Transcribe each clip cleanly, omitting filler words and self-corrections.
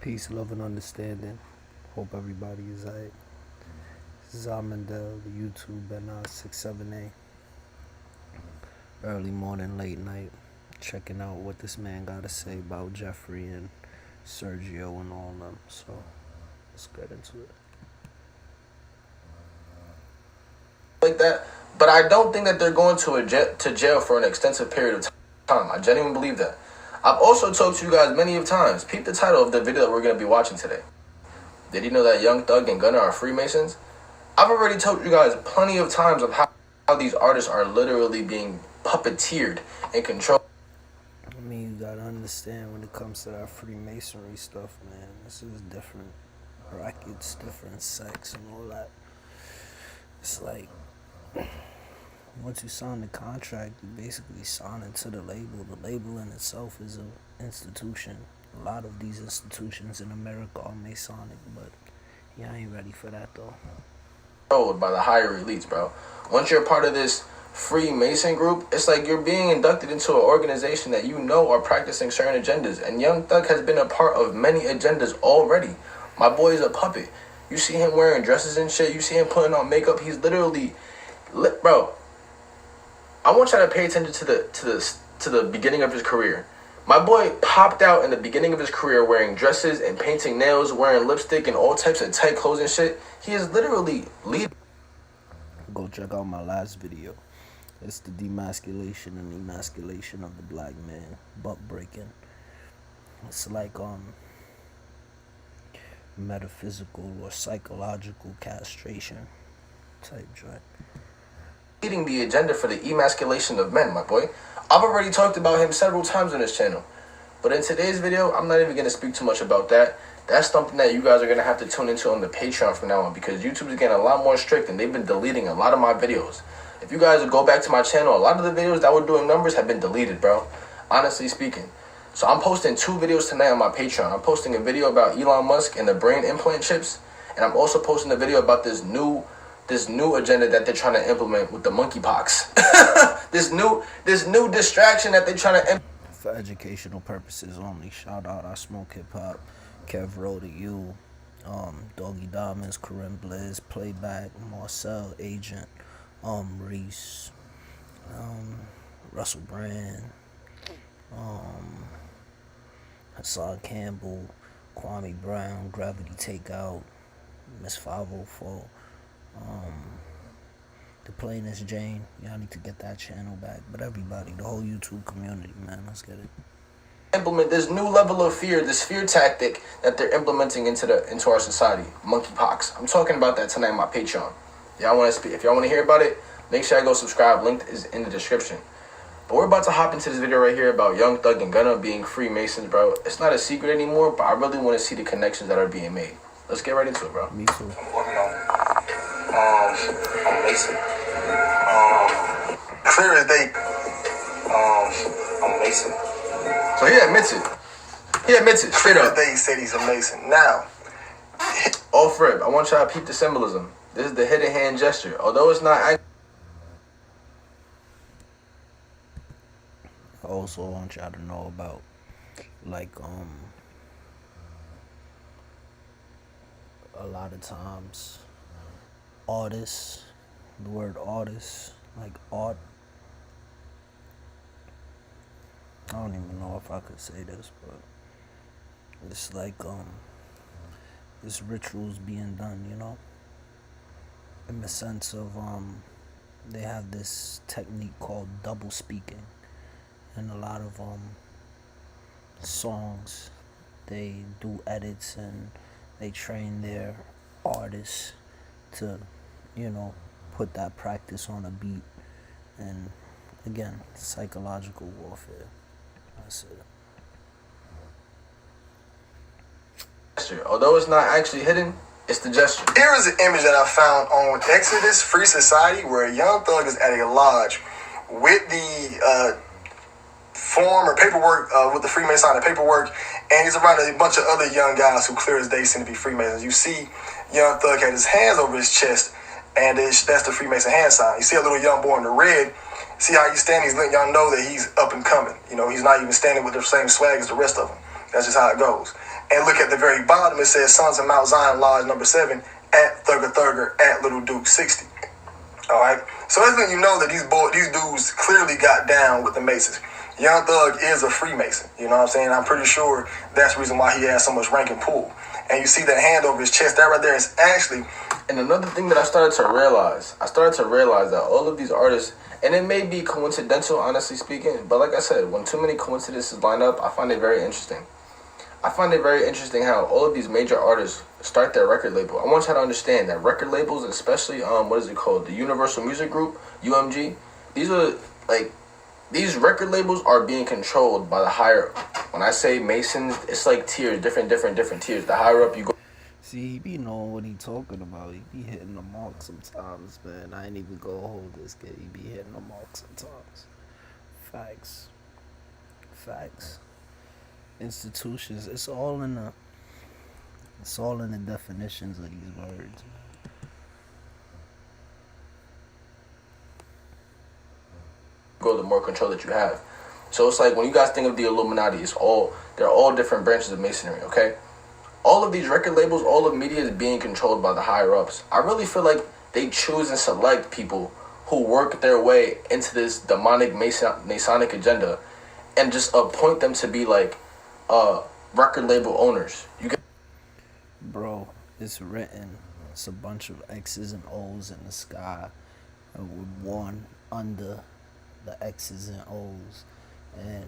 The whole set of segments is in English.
Peace, love, and understanding. Hope everybody is alright. This is Mandel, the YouTube NItrisTV's. Early morning, late night, checking out what this man got to say about Jeffrey and Sergio and all them. So let's get into it. Like that, but I don't think that they're going to jail for an extensive period of time. I genuinely believe that. I've also talked to you guys many of times. Peep the title of the video that we're going to be watching today. Did you know that Young Thug and Gunna are Freemasons? I've already told you guys plenty of times of how these artists are literally being puppeteered and controlled. I mean, you gotta understand when it comes to that Freemasonry stuff, man. This is different brackets, different sects, and all that. It's like, once you sign the contract, you basically sign into the label. The label in itself is an institution. A lot of these institutions in America are Masonic, but y'all ain't ready for that though. Controlled by the higher elites, bro. Once you're part of this Freemason group, it's like you're being inducted into an organization that you know are practicing certain agendas. And Young Thug has been a part of many agendas already. My boy is a puppet. You see him wearing dresses and shit. You see him putting on makeup. He's literally lit, bro. I want y'all to pay attention to the beginning of his career. My boy popped out in the beginning of his career wearing dresses and painting nails, wearing lipstick and all types of tight clothes and shit. He is literally leading. Go check out my last video. It's the demasculation and emasculation of the black man, butt breaking. It's like metaphysical or psychological castration type joint. Leading the agenda for the emasculation of men, my boy. I've already talked about him several times on this channel. But in today's video, I'm not even going to speak too much about that. That's something that you guys are going to have to tune into on the Patreon from now on, because YouTube is getting a lot more strict and they've been deleting a lot of my videos. If you guys go back to my channel, a lot of the videos that were doing numbers have been deleted, bro. Honestly speaking. So I'm posting 2 videos tonight on my Patreon. I'm posting a video about Elon Musk and the brain implant chips. And I'm also posting a video about this new agenda that they're trying to implement with the monkeypox. this new distraction that they're trying to implement. For educational purposes only. Shout out, I Smoke Hip Hop, Kev Rowe to you, Doggy Diamonds, Corinne Blizz, Playback, Marcel, Agent, Reese, Russell Brand, Hassan Campbell, Kwame Brown, Gravity Takeout, Miss 504, The Plainest Jane. Y'all need to get that channel back. But everybody, the whole YouTube community, man, let's get it. Implement this new level of fear, this fear tactic that they're implementing into our society. Monkeypox. I'm talking about that tonight on my Patreon. Y'all want to speak? If y'all want to hear about it, make sure I go subscribe. Link is in the description. But we're about to hop into this video right here about Young Thug and Gunna being Freemasons, bro. It's not a secret anymore, but I really want to see the connections that are being made. Let's get right into it, bro. Me too. I'm working on I'm Mason. Clear as day. I'm Mason. So he admits it. He admits it straight up. They said he's a Mason. Now, off rip, I want y'all to peep the symbolism. This is the hidden hand gesture. Although it's not. I also want y'all to know about, like, a lot of times, artists, the word artist, like art, I don't even know if I could say this, but it's like, it's rituals being done, you know, in the sense of, they have this technique called double speaking. And a lot of songs, they do edits and they train their artists to, you know, put that practice on a beat. And again, psychological warfare. That's it. Although it's not actually hidden, it's the gesture. Here is an image that I found on Exodus Free Society where Young Thug is at a lodge with the form or paperwork with the Freemasonic paperwork, and he's around a bunch of other young guys who clear as day seem to be Freemasons. You see Young Thug had his hands over his chest, and that's the Freemason hand sign. You see a little young boy in the red. See how he's standing? He's letting y'all know that he's up and coming. You know, he's not even standing with the same swag as the rest of them. That's just how it goes. And look at the very bottom, it says Sons of Mount Zion Lodge number 7 at Thugger Thugger at Little Duke 60. All right. So that's letting you know that these dudes clearly got down with the Masons. Young Thug is a Freemason. You know what I'm saying? I'm pretty sure that's the reason why he has so much rank and pull. And you see that hand over his chest. That right there is actually. And another thing that I started to realize that all of these artists, and it may be coincidental, honestly speaking, but like I said, when too many coincidences line up, I find it very interesting. I find it very interesting how all of these major artists start their record label. I want you to understand that record labels, especially what is it called, the Universal Music Group, UMG. These record labels are being controlled by the higher. When I say Masons, it's like tiers, different tiers. The higher up you go. See, he be knowing what he talking about. He be hitting the mark sometimes, man. I ain't even gonna hold this kid. He be hitting the mark sometimes. Facts. Institutions. It's all in the definitions of these words. Go, the more control that you have. So it's like when you guys think of the Illuminati, they're all different branches of Masonry, okay? All of these record labels, all of media is being controlled by the higher ups. I really feel like they choose and select people who work their way into this demonic Masonic agenda and just appoint them to be like record label owners. Bro, it's written. It's a bunch of X's and O's in the sky with one under the X's and O's, and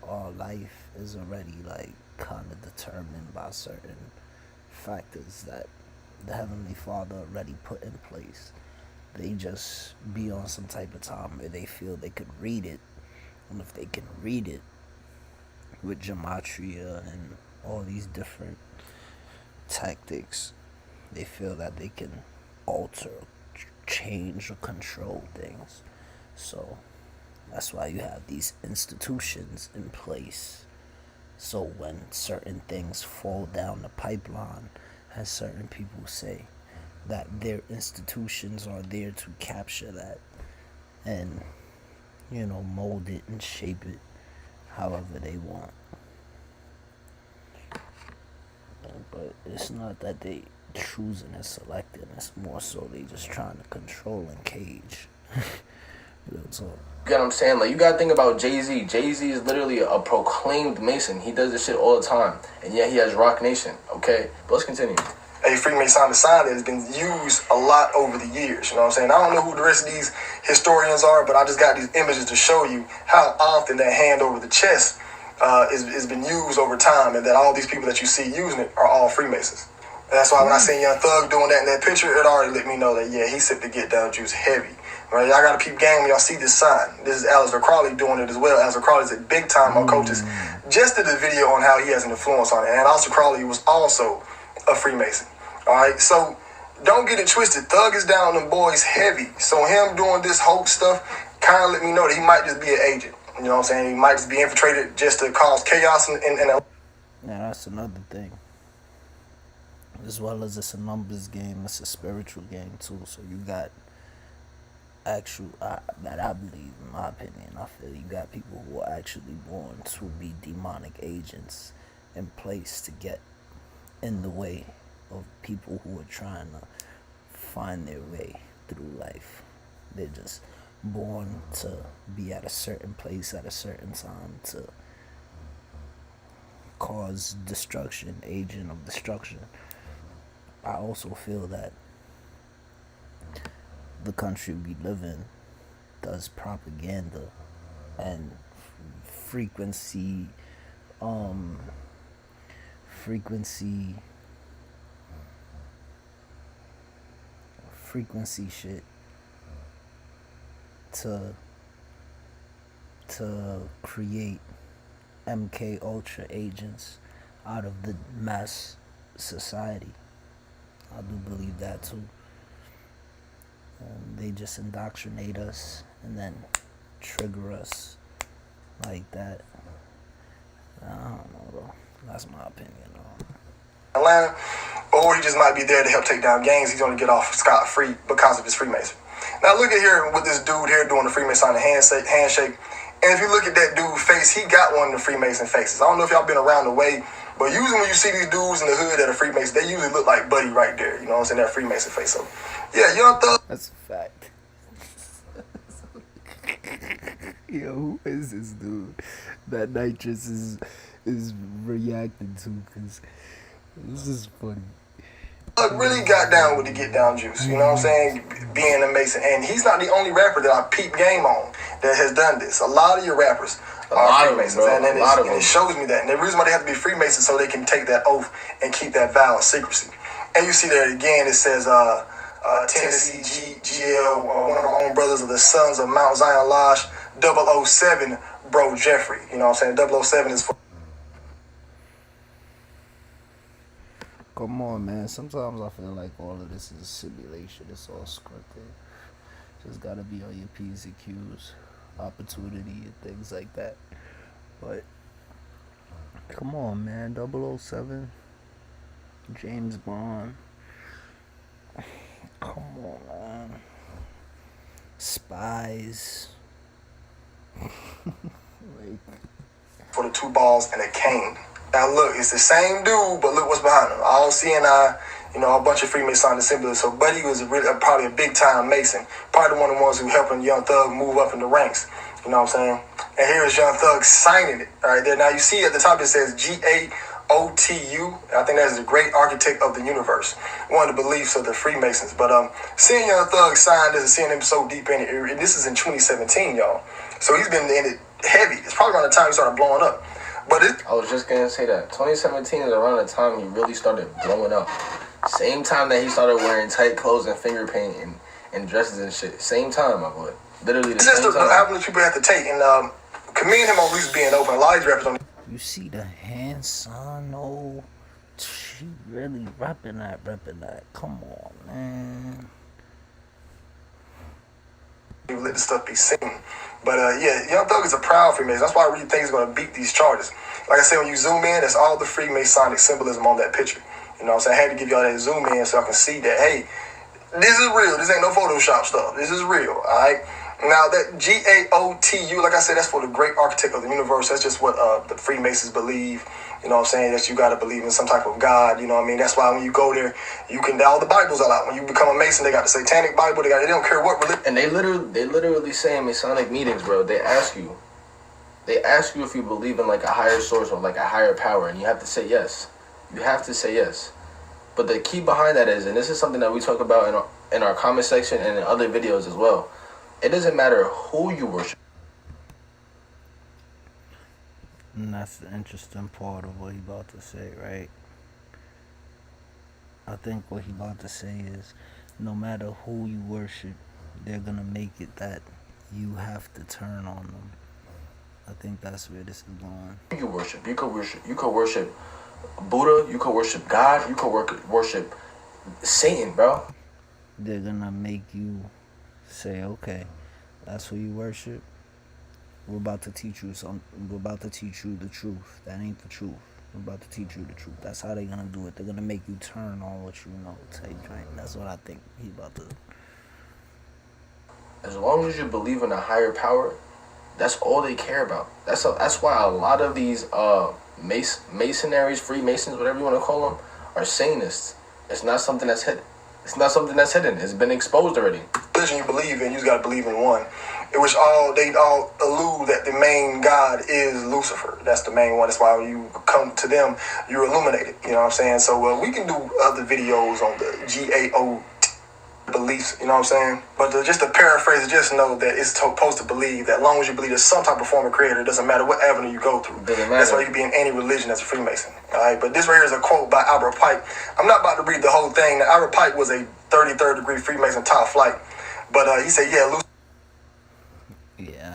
our life is already like kind of determined by certain factors that the Heavenly Father already put in place. They just be on some type of time where they feel they could read it, and if they can read it with gematria and all these different tactics, they feel that they can alter, change, or control things. So that's why you have these institutions in place. So when certain things fall down the pipeline, as certain people say, that their institutions are there to capture that and, mold it and shape it however they want. But it's not that they choosing and selecting. It's more so they just trying to control and cage. Real talk. You get what I'm saying? Like, you gotta think about Jay-Z. Jay-Z is literally a proclaimed Mason. He does this shit all the time. And yet he has Rock Nation, okay? But let's continue. A Freemason sign that has been used a lot over the years. You know what I'm saying? I don't know who the rest of these historians are, but I just got these images to show you how often that hand over the chest is been used over time, and that all these people that you see using it are all Freemasons. And that's why when I seen Young Thug doing that in that picture, it already let me know that, yeah, he sipped the Get Down juice heavy. Right? Y'all gotta peep game when y'all see this sign. This is Aleister Crowley doing it as well. Aleister Crowley's a big time occultist. Just did a video on how he has an influence on it. And Aleister Crowley was also a Freemason. Alright, so don't get it twisted. Thug is down on them boys heavy. So him doing this whole stuff kind of let me know that he might just be an agent. You know what I'm saying? He might just be infiltrated just to cause chaos and yeah, that's another thing. As well as it's a numbers game, it's a spiritual game too. So you got actual, that I believe, in my opinion, I feel you got people who are actually born to be demonic agents in place to get in the way of people who are trying to find their way through life. They're just born to be at a certain place at a certain time to cause destruction, agent of destruction. I also feel that the country we live in does propaganda and frequency shit to create MK Ultra agents out of the mass society. I do believe that too. They just indoctrinate us and then trigger us like that. I don't know, though. That's my opinion. Atlanta, or he just might be there to help take down gangs. He's going to get off scot-free because of his Freemason. Now look at here with this dude here doing the Freemason handshake. And if you look at that dude's face, he got one of the Freemason faces. I don't know if y'all been around the way But usually when you see these dudes in the hood that are Freemasons, they usually look like Buddy right there. You know what I'm saying? That Freemason face. So, yeah, Young Thug. That's a fact. Yo, who is this dude that Nitris is reacting to? Because this is funny. Really got down with the get down juice, you know what I'm saying? Being a Mason. And he's not the only rapper that I peep game on that has done this. A lot of your rappers are Freemasons. And it shows me that. And the reason why they have to be Freemasons so they can take that oath and keep that vow of secrecy. And you see there again, it says Tennessee GL, one of our own brothers of the Sons of Mount Zion Lodge, 007, Bro Jeffrey. You know what I'm saying? 007 is for. Come on, man. Sometimes I feel like all of this is a simulation. It's all scripted. Just gotta be on your P's and Q's, opportunity and things like that. But come on, man. 007, James Bond. Come on, man. Spies. Like, for the 2 balls and a cane. Now look, it's the same dude, but look what's behind him. All CNI, you know, a bunch of Freemason assemblies. So Buddy was probably a big time Mason. Probably one of the ones who helping Young Thug move up in the ranks. You know what I'm saying? And here's Young Thug signing it. All right there. Now you see at the top it says GAOTU. I think that's the great architect of the universe. One of the beliefs of the Freemasons. But seeing Young Thug sign this and seeing him so deep in it, and this is in 2017, y'all. So he's been in it heavy. It's probably around the time he started blowing up. But I was just gonna say that 2017 is around the time he really started blowing up. Same time that he started wearing tight clothes and finger paint and dresses and shit. Same time, my boy. Literally the same time. This is the avenue people have to take. And commend him on at least being open. A lot of these rappers don't. You see the hand sign? Oh, she really repping that. Come on, man. You let the stuff be seen. But yeah, Young Thug is a proud Freemason. That's why I really think he's going to beat these charges. Like I said, when you zoom in, that's all the Freemasonic symbolism on that picture. You know what I'm saying? I had to give y'all that zoom in so I can see that, hey, this is real. This ain't no Photoshop stuff. This is real, all right? Now, that GAOTU, like I said, that's for the great architect of the universe. That's just what the Freemasons believe. You know what I'm saying? That you got to believe in some type of God. You know what I mean? That's why when you go there, you can, all the Bibles are out. When you become a Mason, they got the Satanic Bible. They don't care what religion. And they literally say in Masonic meetings, bro, they ask you if you believe in like a higher source or like a higher power, and you have to say yes. You have to say yes. But the key behind that is, and this is something that we talk about in our comment section and in other videos as well, it doesn't matter who you worship. And that's the interesting part of what he about to say, right? I think what he about to say is, no matter who you worship, they're gonna make it that you have to turn on them. I think that's where this is going. You could worship Buddha, you could worship God, you could worship Satan, bro. They're gonna make you say, okay, that's who you worship. We're about to teach you something. We're about to teach you the truth. That ain't the truth. We're about to teach you the truth. That's how they're gonna do it. They're gonna make you turn on what you know. Type joint. That's what I think he about to. As long as you believe in a higher power, that's all they care about. That's why a lot of these Masonaries, Freemasons, whatever you want to call them, are Satanists. It's not something that's hidden. It's been exposed already. Religion you believe in, you just gotta believe in one. In which they all allude that the main God is Lucifer. That's the main one. That's why when you come to them, you're illuminated. You know what I'm saying? So we can do other videos on the GAO beliefs. You know what I'm saying? But just to paraphrase it, just know that it's supposed to believe that as long as you believe there's some type of form of creator, it doesn't matter what avenue you go through. That's why you can be in any religion as a Freemason. All right. But this right here is a quote by Albert Pike. I'm not about to read the whole thing. Now, Albert Pike was a 33rd degree Freemason top flight. But he said, yeah,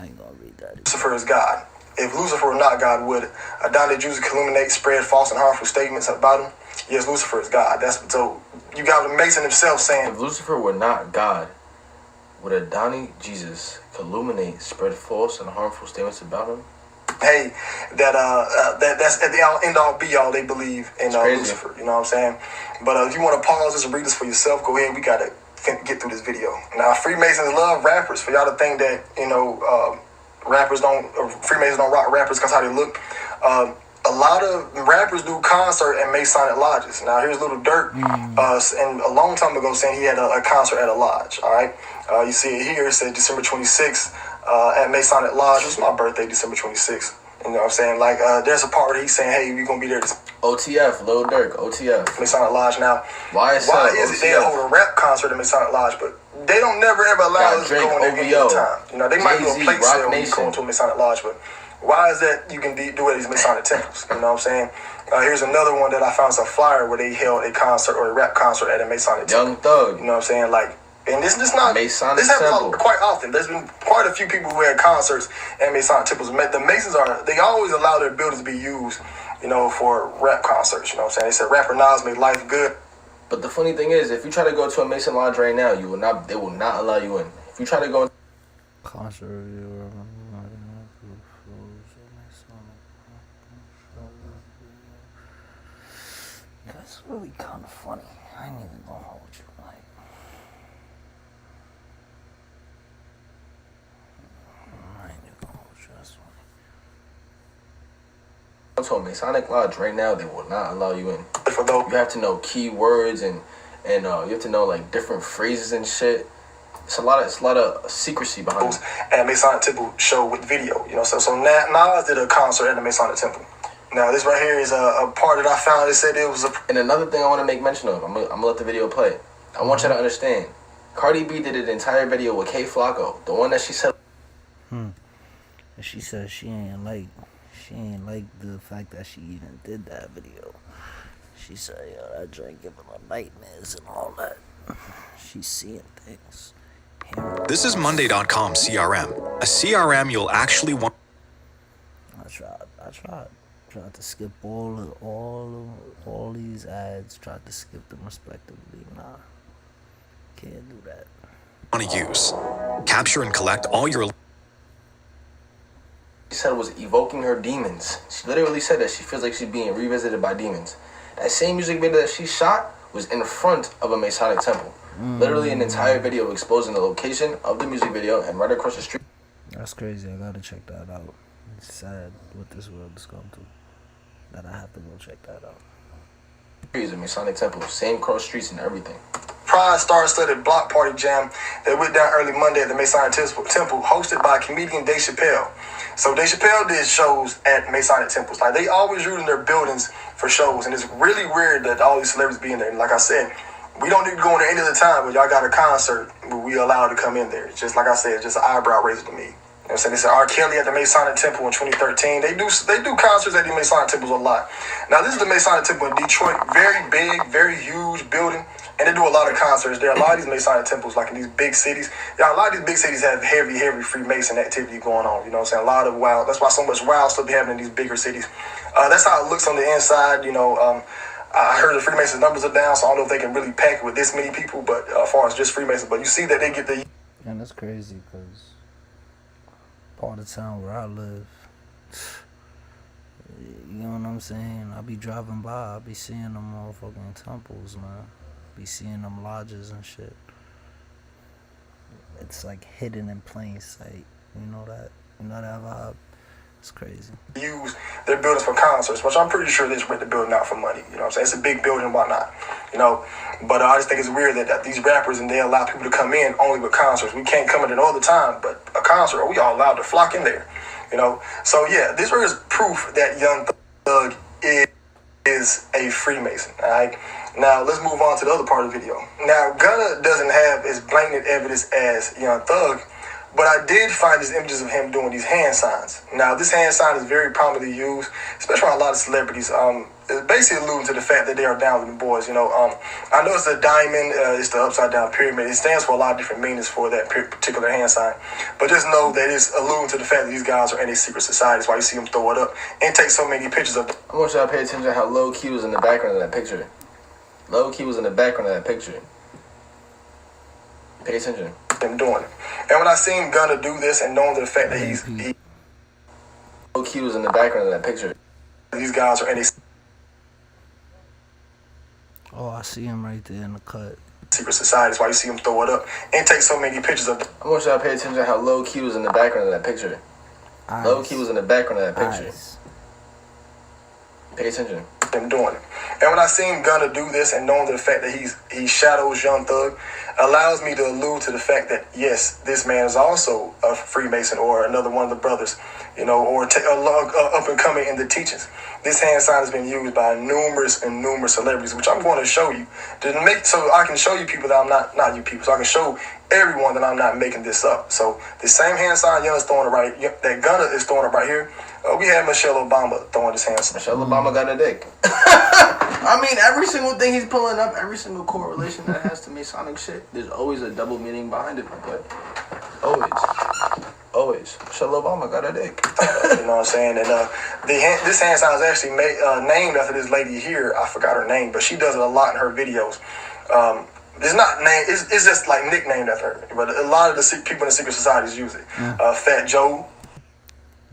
I ain't gonna read that. Lucifer is God. If Lucifer were not God, would Adonai Jews illuminate, spread false and harmful statements about him? Yes, Lucifer is God. So you got the Mason himself saying, if Lucifer were not God, would Adonai Jesus illuminate, spread false and harmful statements about him? Hey, that's at the end all be all. They believe in Lucifer. You know what I'm saying? But if you want to pause this and read this for yourself, go ahead. We gotta get through this video. Now, Freemasons love rappers. For y'all to think that Freemasons don't rock rappers because how they look. A a lot of rappers do concert and Masonic lodges. Now here's Little Dirk, and a long time ago saying he had a concert at a lodge. All right, you see it here. It says December 26th at Masonic Lodge. It was my birthday, December 26th. You know what I'm saying? Like, there's a part where he's saying, "Hey, we're gonna be there." OTF, Lil Durk, OTF. Masonic Lodge. Now, why is it they hold a rap concert at Masonic Lodge, but they don't never ever allow us to go in there any other time. You know, they might do a plate sale when you go into a Masonic Lodge, but why is that you can do it at these Masonic temples? You know what I'm saying? Here's another one that I found, a flyer where they held a concert or a rap concert at a Masonic temple. Young Thug. You know what I'm saying? Like, and this not Masonic this happens temple. quite often. There's been quite a few people who had concerts at Masonic temples. The Masons they always allow their buildings to be used, you know, for rap concerts. You know what I'm saying? They said rapper Nas made life good. But the funny thing is, if you try to go to a Mason lodge right now, they will not allow you in. If you try to go concert, that's really kind of funny. I ain't even gonna hold you. Like, I ain't even gonna hold you. That's funny. to a Masonic lodge right now, they will not allow you in. You have to know keywords and you have to know like different phrases and shit. It's a lot of secrecy behind it. And Masonic temple show with video, you know. So Nas did a concert at the Masonic temple. Now this right here is a part that I found. It said it was a. And another thing I want to make mention of, I'm gonna let the video play. I want you to understand. Cardi B did an entire video with K Flocko, the one that she said. And she said she ain't like the fact that she even did that video. She said, yo, that joint giving her nightmares and all that. She's seeing things. This is Monday.com CRM, a CRM you'll actually want. I tried to skip all these ads. Tried to skip them respectively. Nah, can't do that. Want to use, capture and collect all your. She said was evoking her demons. She literally said that she feels like she's being revisited by demons. That same music video that she shot was in front of a Masonic temple. Literally an entire video exposing the location of the music video and right across the street. That's crazy. I gotta check that out. It's sad what this world has come to. That I have to go check that out. It's a Masonic temple, same cross streets and everything. Pride star-studded block party jam that went down early Monday at the Masonic temple, hosted by comedian Dave Chappelle. So Dave Chappelle did shows at Masonic temples. Like, they always using their buildings for shows, and it's really weird that all these celebrities be in there. And like I said, we don't need to go in there any other time, but y'all got a concert where we allowed to come in there. It's just like I said, just an eyebrow raiser to me. You know what I'm saying? They said R. Kelly at the Masonic Temple in 2013. They do concerts at the Masonic Temples a lot. Now, this is the Masonic Temple in Detroit. Very big, very huge building. And they do a lot of concerts there. A lot of these Masonic temples, like in these big cities. Yeah, a lot of these big cities have heavy Freemason activity going on. You know what I'm saying? A lot of wild. That's why so much wild stuff be happening in these bigger cities. That's how it looks on the inside. You know, I heard the Freemason numbers are down, so I don't know if they can really pack it with this many people. But as far as just Freemasons, but you see that they get the. And that's crazy because part of town where I live, you know what I'm saying? I be driving by, I be seeing them motherfucking temples, man. Be seeing them lodges and shit. It's like hidden in plain sight. You know that vibe? It's crazy. Use their buildings for concerts, which I'm pretty sure they just rent the building out for money. You know what I'm saying? It's a big building and whatnot. You know, but I just think it's weird that these rappers and they allow people to come in only with concerts. We can't come in all the time, but a concert, we all allowed to flock in there. You know, so yeah, this is proof that Young Thug is a Freemason. All right. Now let's move on to the other part of the video. Now Gunna doesn't have as blatant evidence as Young Thug, but I did find these images of him doing these hand signs. Now this hand sign is very prominently used, especially by a lot of celebrities. It's basically alluding to the fact that they are down with the boys. You know, I know it's a diamond, it's the upside down pyramid. It stands for a lot of different meanings for that particular hand sign. But just know that it's alluding to the fact that these guys are in a secret society. That's why you see them throw it up and take so many pictures of them. I want y'all to pay attention to how low key was in the background of that picture. Low key was in the background of that picture. Pay attention. Them doing it. And when I seen Gunna do this and knowing the fact that he low key was in the background of that picture. These guys are in a Oh, I see him right there in the cut. secret society. That's why you see him throw it up and take so many pictures of them. I want y'all to pay attention to how low key was in the background of that picture. Low key was in the background of that picture. Pay attention. Them doing it. And when I seen Gunna do this and knowing the fact that he shadows Young Thug, allows me to allude to the fact that yes, this man is also a Freemason or another one of the brothers, you know, or up and coming in the teachings. This hand sign has been used by numerous celebrities, which I'm going to show you to make so I can show you people that I'm not you people, so I can show everyone that I'm not making this up. So the same hand sign Young is throwing it right, that Gunna is throwing it right here. We had Michelle Obama throwing his hand sign. Michelle Obama got a dick. I mean, every single thing he's pulling up, every single correlation that has to Masonic shit, there's always a double meaning behind it, but always. Michelle Obama got a dick. You know what I'm saying? And this hand sign is actually named after this lady here. I forgot her name, but she does it a lot in her videos. It's not named. It's just like nicknamed after her. But a lot of the people in the secret societies use it. Fat Joe.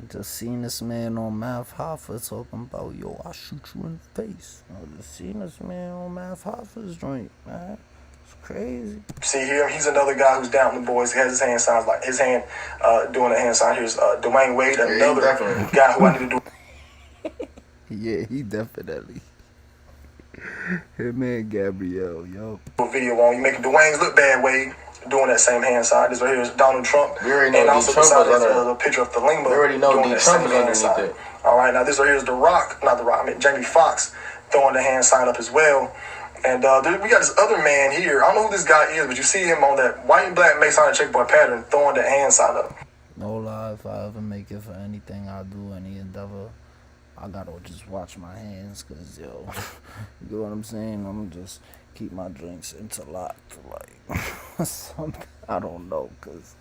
Just seen this man on Math Hoffa talking about, yo, I'll shoot you in the face. I just seen this man on Math Hoffa's joint, man. It's crazy. See here, he's another guy who's down with the boys. He has his hand signs like his hand doing a hand sign. Here's Dwayne Wade, another guy who I need to do. Yeah, he definitely. Him and Gabrielle, yo. Video on you making Dwayne's look bad, Wade. Doing that same hand sign. This right here is Donald Trump. We already know and also Trump beside is a picture of Thalima. We already know doing D. that Trump same is hand sign. underneath it. All right, now this right here is Jamie Foxx throwing the hand sign up as well. And we got this other man here. I don't know who this guy is, but you see him on that white and black Masonic checkboard pattern throwing that hand sign up. No lie, if I ever make it for anything I do, any endeavor, I gotta just watch my hands, cause yo, you know what I'm saying? I'm just keep my drinks interlocked, like something. I don't know, cause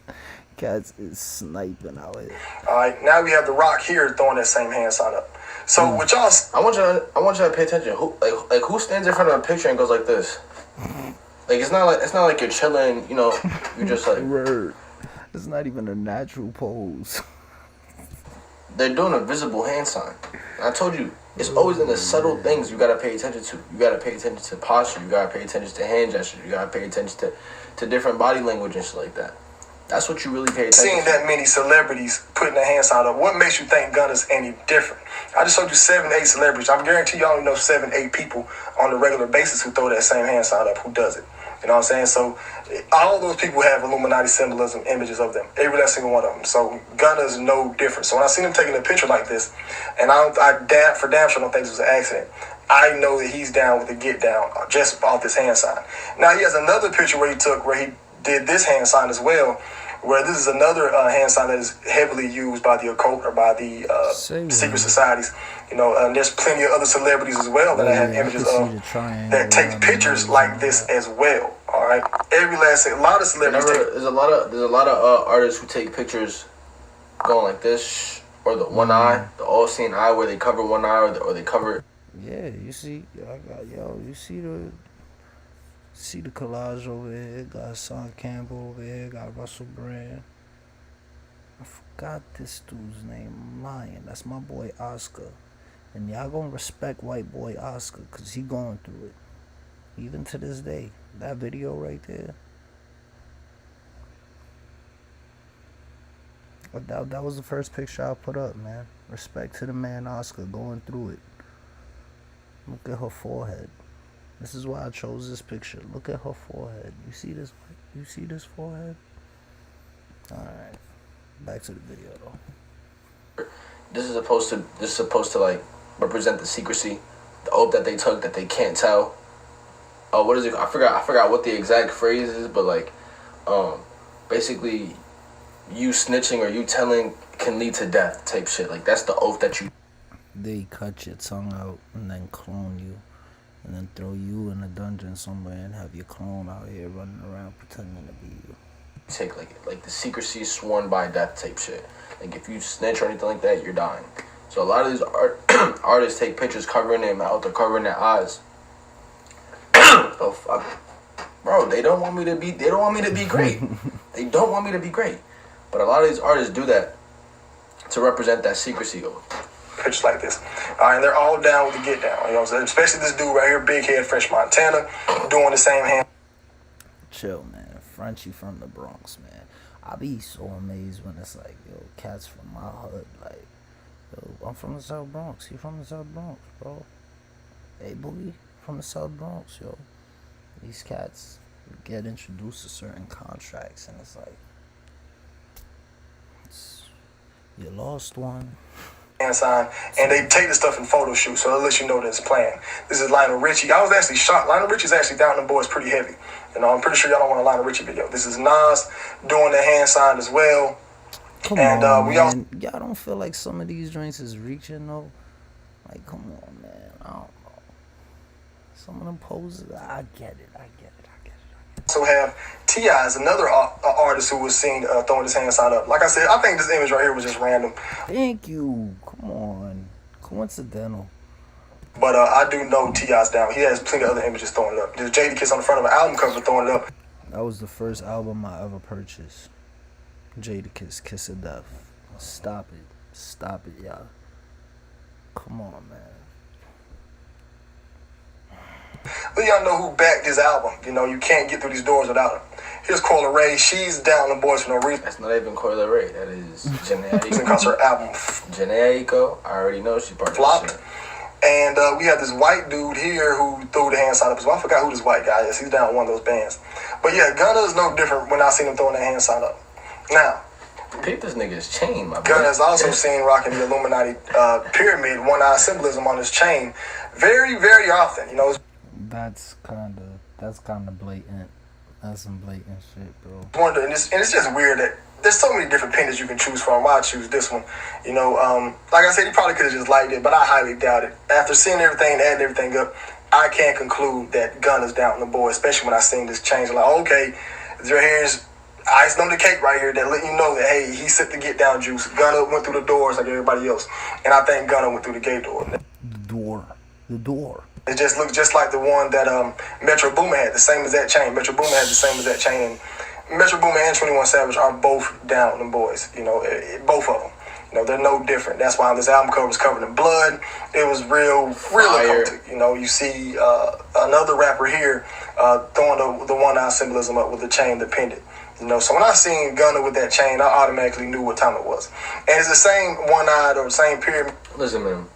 cats is sniping out here. All right, now we have The Rock here throwing that same hand sign up. So with y'all, I want you to pay attention. Who stands in front of a picture and goes like this? Like it's not like you're chilling. You know, you're just like. Word. It's not even a natural pose. They're doing a visible hand sign. I told you, it's always in the subtle things you gotta pay attention to. You gotta pay attention to posture. You gotta pay attention to hand gestures. You gotta pay attention to different body language and shit like that. That's what you really pay attention seeing to. that many celebrities putting their hand sign up, what makes you think Gunna's any different? I just showed you 7, 8 celebrities. I guarantee you only know 7, 8 people on a regular basis who throw that same hand sign up, who does it. You know what I'm saying? So all those people have Illuminati symbolism, images of them. Every last single one of them. So Gunna's no different. So when I seen him taking a picture like this, and I for damn sure don't think this was an accident, I know that he's down with the get down just off this hand sign. Now he has another picture where he did this hand sign as well, where this is another hand sign that is heavily used by the occult or by the secret societies. You know, and there's plenty of other celebrities as well that I have images of that take pictures like this as well. All right, a lot of celebrities. There's a lot of artists who take pictures going like this, or the one eye, the all-seeing eye, where they cover one eye, or they cover. Yeah, you see, you see the collage over here. Got Son Campbell over here. Got Russell Brand. I forgot this dude's name. I'm lying. That's my boy Oscar. And y'all gonna respect white boy Oscar, cause he going through it. Even to this day. That video right there. That was the first picture I put up, man. Respect to the man Oscar going through it. Look at her forehead. This is why I chose this picture. Look at her forehead. You see this? You see this forehead? Alright. Back to the video though. This is supposed to like represent the secrecy, the oath that they took that they can't tell. Oh, what is it? I forgot what the exact phrase is, but like, basically, you snitching or you telling can lead to death type shit. Like that's the oath that you. They cut your tongue out and then clone you, and then throw you in a dungeon somewhere and have your clone out here running around pretending to be you. Take like the secrecy sworn by death type shit. Like if you snitch or anything like that, you're dying. So a lot of these artists take pictures covering their mouth or covering their eyes. Oh fuck, bro! They don't want me to be great. They don't want me to be great. But a lot of these artists do that to represent that secrecy. Pictures like this. And they're all down with the get down. You know what I'm saying? Especially this dude right here, Big Head French Montana, doing the same hand. Chill, man. Frenchie from the Bronx, man. I be so amazed when it's like, yo, cats from my hood, like, Yo, I'm from the South Bronx. You from the South Bronx, bro? Hey, Boogie, from the South Bronx, yo. These cats get introduced to certain contracts, and it's like, you lost one. Hand sign, and they take the stuff in photo shoot, so it lets you know that it's planned. This is Lionel Richie. I was actually shocked. Lionel Richie's actually down the boys pretty heavy. You know, I'm pretty sure y'all don't want a Lionel Richie video. This is Nas doing the hand sign as well. Come and on, we man. also Y'all don't feel like some of these joints is reaching, though? Like, come on, man. I don't know. Some of them poses, I get it. also have T.I.'s, another artist who was seen throwing his hand sign up. Like I said, I think this image right here was just random. Thank you. Come on. Coincidental. But I do know T.I.'s down. He has plenty of other images throwing it up. There's Jadakiss on the front of an album cover throwing it up. That was the first album I ever purchased. Jadakiss, Kiss of Death. Stop it, y'all. Come on, man. Let y'all know who backed this album. You know, you can't get through these doors without him. Here's Coyle Ray. She's down the boys for no reason. That's not even Coyle Ray. That is Janae Aiko. Because her album Janae Aiko. I already know she part of flopped. shit. And we have this white dude here who threw the hand sign up as well. I forgot who this white guy is. He's down one of those bands. But yeah, Gunna is no different when I seen him throwing that hand sign up. Now, Peep this nigga's chain, my boy. Gunna is also seen rocking the Illuminati pyramid, one-eye symbolism on his chain very, very often. You know, That's kinda blatant. That's some blatant shit, bro. wonder, and it's just weird that there's so many different pendants you can choose from. Why choose this one? You know, like I said, he probably could have just liked it, but I highly doubt it. After seeing everything, adding everything up, I can't conclude that Gunna's down on the board, especially when I seen this change. I'm like, okay, here's icing on the cake right here that let you know that, hey, he sipped the get down juice. Gunna went through the doors like everybody else, and I think Gunna went through the gay door. The door. It just looks just like the one that Metro Boomin had, the same as that chain. Metro Boomin had the same as that chain. And Metro Boomin and 21 Savage are both down on them boys. You know, both of them. You know, they're no different. That's why this album cover was covered in blood. It was real occultic. You know, you see another rapper here throwing the one-eye symbolism up with the chain, the pendant. You know, so when I seen Gunna with that chain, I automatically knew what time it was. And it's the same one-eyed or the same pyramid. Listen, man.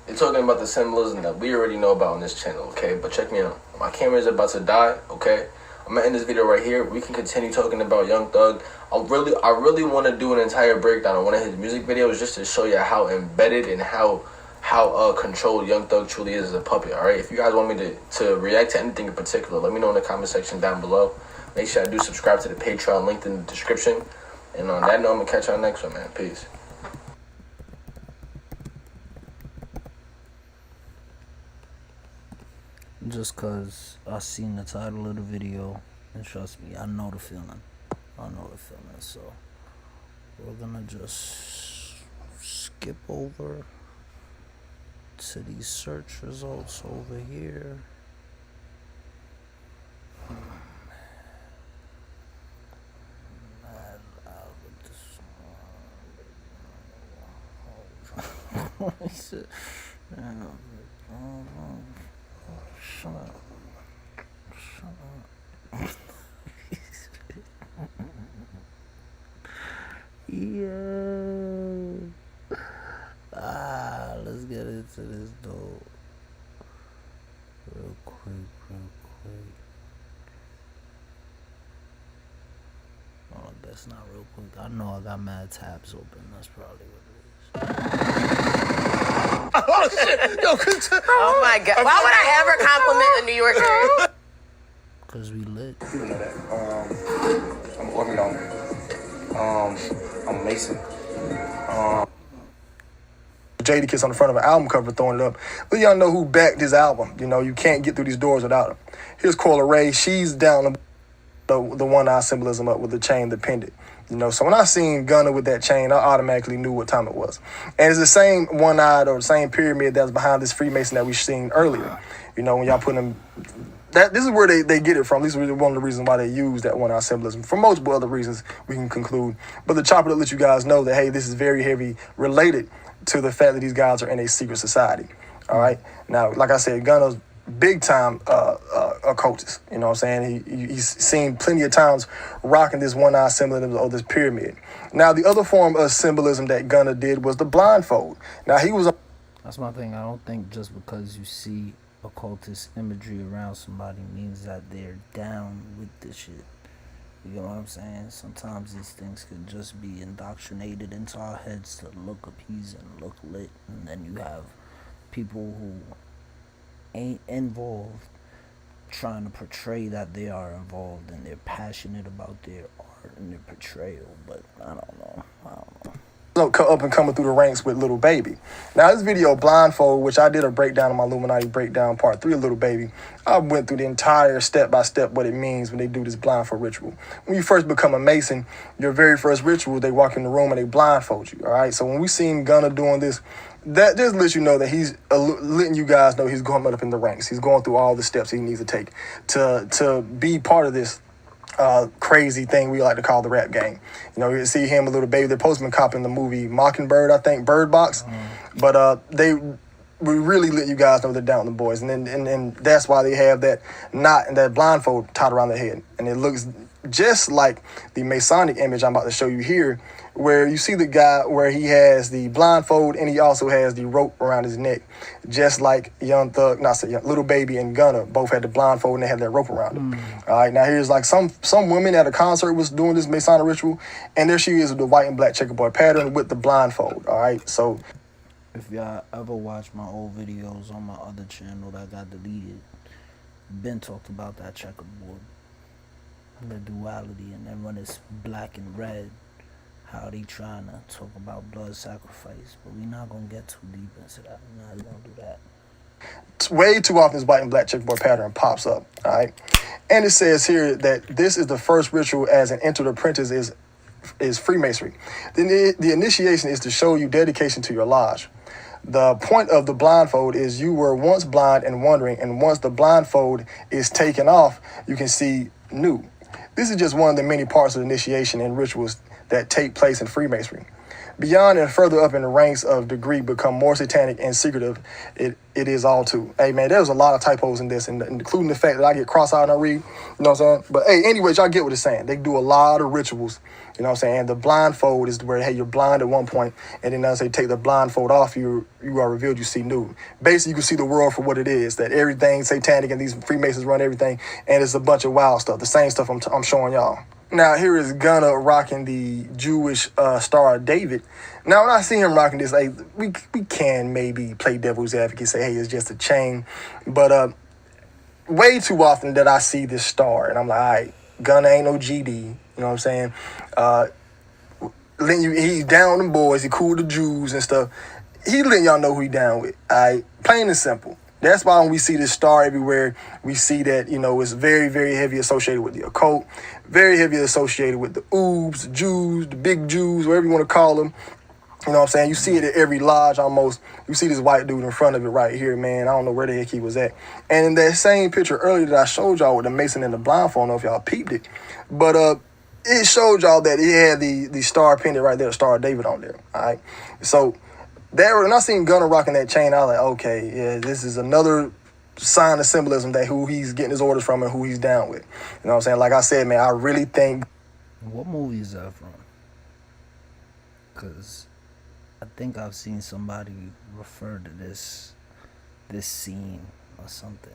You're talking about the symbolism that we already know about on this channel, okay? But check me out. My camera is about to die, okay? I'm gonna end this video right here. We can continue talking about Young Thug. I really want to do an entire breakdown on one of his music videos just to show you how embedded and how controlled Young Thug truly is as a puppet, all right? If you guys want me to react to anything in particular, let me know in the comment section down below. Make sure I do subscribe to the Patreon, linked in the description. And on that note, I'm gonna catch y'all next one, man. Peace. Just cause I seen the title of the video, and trust me, I know the feeling. So we're gonna just skip over to these search results over here. Shut up. Yeah. Let's get into this though. Real quick. Oh, that's not real quick. I know I got mad tabs open. That's probably what it is. Oh shit! Yo, oh my god! Why would I ever compliment a New Yorker? Cause we lit. You know that. I'm orthodox. I'm a Mason. Jadakiss on the front of an album cover throwing it up. Let y'all know who backed this album. You know, you can't get through these doors without him. Here's Coyle Ray. She's down the one-eye symbolism up with the chain, the pendant. You know, so when I seen Gunna with that chain, I automatically knew what time it was. And it's the same one-eyed or the same pyramid that's behind this Freemason that we seen earlier. You know, when y'all put them, this is where they get it from. This is one of the reasons why they use that one-eye symbolism. For multiple other reasons, we can conclude. But the chopper that lets you guys know that, hey, this is very heavy related to the fact that these guys are in a secret society. All right. Now, like I said, Gunna's big time occultist. You know what I'm saying? He's seen plenty of times rocking this one-eye symbolism or this pyramid. Now, the other form of symbolism that Gunna did was the blindfold. Now, he was... That's my thing. I don't think just because you see occultist imagery around somebody means that they're down with this shit. You know what I'm saying? Sometimes these things could just be indoctrinated into our heads to look appeasing, look lit, and then you have people who ain't involved trying to portray that they are involved and they're passionate about their art and their portrayal, but I don't know. up and coming through the ranks with Lil Baby. Now, this video, Blindfold, which I did a breakdown of my Illuminati breakdown part 3 of Lil Baby, I went through the entire step-by-step what it means when they do this blindfold ritual. When you first become a Mason, your very first ritual, they walk in the room and they blindfold you, all right? So when we seen Gunna doing this, that just lets you know that he's letting you guys know he's going up in the ranks. He's going through all the steps he needs to take to be part of this crazy thing we like to call the rap game. You know, you see him, a Lil Baby. They're supposed to be copying the movie Mockingbird, I think, Bird Box. But we really let you guys know they're down with the boys. And that's why they have that knot and that blindfold tied around their head. And it looks just like the Masonic image I'm about to show you here, where you see the guy where he has the blindfold and he also has the rope around his neck, just like Young Thug, Lil Baby and Gunna both had the blindfold and they had that rope around them. All right, now here's like some women at a concert was doing this Masonic ritual, and there she is with the white and black checkerboard pattern with the blindfold. All right, so if y'all ever watch my old videos on my other channel that got deleted, Ben talked about that checkerboard and the duality, and then when it's black and red, how they trying to talk about blood sacrifice, but we're not gonna get too deep into that. We're not gonna do that. Way too often this white and black checkerboard pattern pops up, all right? And it says here that this is the first ritual as an entered apprentice is Freemasonry. The initiation is to show you dedication to your lodge. The point of the blindfold is you were once blind and wondering, and once the blindfold is taken off, you can see new. This is just one of the many parts of the initiation and rituals that take place in Freemasonry. Beyond and further up in the ranks of degree become more satanic and secretive, it is all too. Hey, man, there's a lot of typos in this, and including the fact that I get cross-eyed and I read, you know what I'm saying? But, hey, anyways, y'all get what it's saying. They do a lot of rituals, you know what I'm saying? And the blindfold is where, hey, you're blind at one point, and then as they take the blindfold off, you are revealed, you see new. Basically, you can see the world for what it is, that everything's satanic and these Freemasons run everything, and it's a bunch of wild stuff, the same stuff I'm showing y'all. Now, here is Gunna rocking the Jewish Star of David. Now, when I see him rocking this, like, we can maybe play devil's advocate, say, hey, it's just a chain. But way too often that I see this star, and I'm like, all right, Gunna ain't no GD. You know what I'm saying? He's down with them boys. He cool with the Jews and stuff. He letting y'all know who he down with. All right? Plain and simple. That's why when we see this star everywhere, we see that, you know, it's very, very heavy associated with the occult, very heavy associated with the oobs, the Jews, the big Jews, whatever you want to call them. You know what I'm saying? You see it at every lodge almost. You see this white dude in front of it right here, man. I don't know where the heck he was at. And in that same picture earlier that I showed y'all with the Mason and the blindfold, I don't know if y'all peeped it, but it showed y'all that he had the star pendant right there, the Star of David on there, all right? So when I seen Gunna rocking that chain, I was like, okay, yeah, this is another sign of symbolism that who he's getting his orders from and who he's down with. You know what I'm saying? Like I said, man, I really think... What movie is that from? Because I think I've seen somebody refer to this scene or something.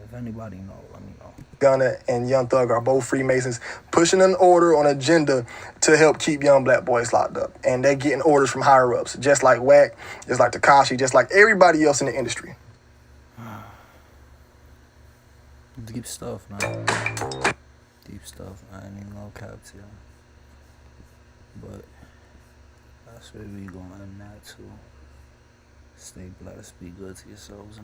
If anybody knows, let me know. Gunna and Young Thug are both Freemasons pushing an order on agenda to help keep young black boys locked up. And they're getting orders from higher ups, just like Wack, just like Tekashi, just like everybody else in the industry. Deep stuff, man. Deep stuff, man. Ain't no caps here. But that's where we going at too. Stay blessed, be good to yourselves. And